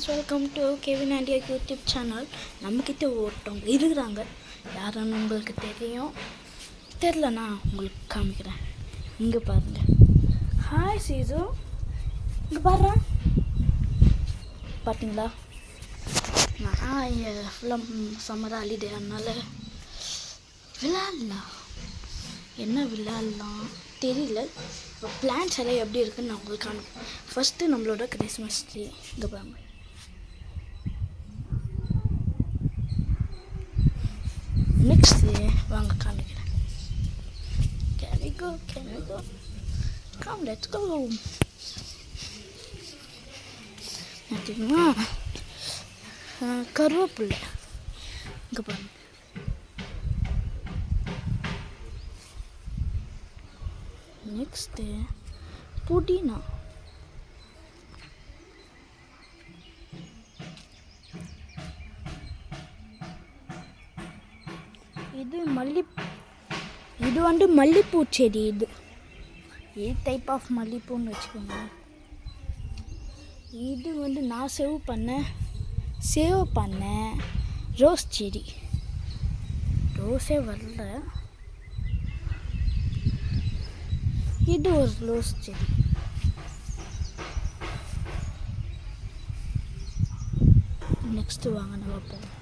Friends, welcome to Kevin ஆண்டியா YouTube channel. நம்மக்கிட்ட ஒருத்தவங்க இருக்கிறாங்க. யாருன்னு உங்களுக்கு தெரிலனா உங்களுக்கு காமிக்கிறேன். இங்கே பாருங்கள். ஹாய் சீசு, இங்கே பாரு. பார்த்தீங்களா, நான் ஃபுல்லாக சம்மர் ஹாலிடே அதனால் விளையாடலாம். என்ன விளையாடலாம் தெரியல. பிளான்ஸ் எல்லாம் எப்படி இருக்குன்னு நான் உங்களுக்கு காமிக்கிறேன். ஃபஸ்ட்டு நம்மளோட கிறிஸ்மஸ் ட்ரீ இங்கே பாருங்க. நெக்ஸ்ட்டு வாங்க காமிக்கிறேன். Can we go? Come, let's go. பார்த்தீங்கன்னா கருவேப்பிலை இங்கே பாருங்க. நெக்ஸ்ட்டு புதினா. இது வந்து மல்லிப்பூ செடி. இது டைப் ஆஃப் மல்லிப்பூன்னு வச்சுக்கோங்க. இது வந்து நான் சேவ் பண்ண ரோஸ் செடி. ரோஸே வரல. இது ஒரு ரோஸ் செடி. நெக்ஸ்ட்டு வாங்க நம்ம போவோம்.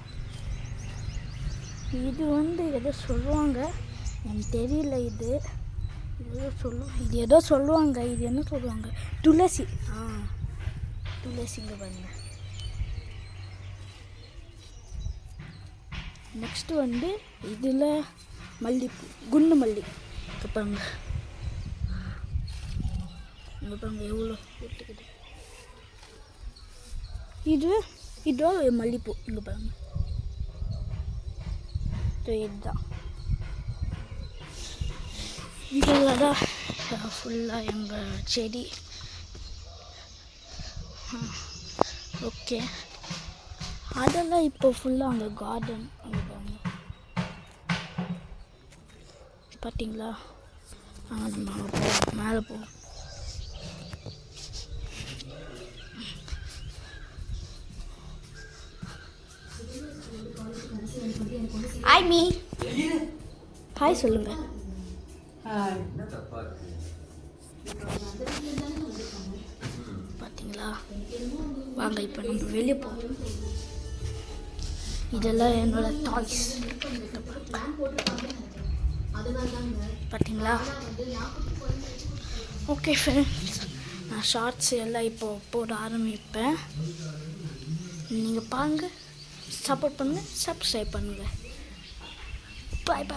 இது வந்து எதோ சொல்லுவாங்க, எனக்கு தெரியல. இது ஏதோ சொல்லுவாங்க. இது என்ன சொல்லுவாங்க? துளசி. துளசிங்க பாருங்க. நெக்ஸ்ட்டு வந்து இதில் மல்லிப்பூ, குண்டு மல்லி. பாருங்க இங்கே பாருங்க எவ்வளோ போட்டுக்குது. இதோ மல்லிப்பூ இங்கே பாருங்க. இதுதான் இதில் தான் ஃபுல்லாக எங்கள் செடி. ஓகே, அதெல்லாம் இப்போ ஃபுல்லாக அங்கே கார்டன். அங்கே பாருங்க பார்த்தீங்களா? நம்ம மேலே போவோம். ஹாய் மீ, ஹாய் சொல்லுங்க. பார்த்தீங்களா? வாங்க இப்போ நம்ம வெளியே போவோம். இதெல்லாம் என்னோட டாய்ஸ். பார்த்தீங்களா? ஓகே ஃப்ரெண்ட்ஸ், நான் ஷார்ட்ஸ் எல்லாம் இப்போ போட ஆரம்பிப்பேன். நீங்கள் பாருங்கள், சப்போர்ட் பண்ணுங்கள், சப்ஸ்கிரைப் பண்ணுங்கள். பாய்.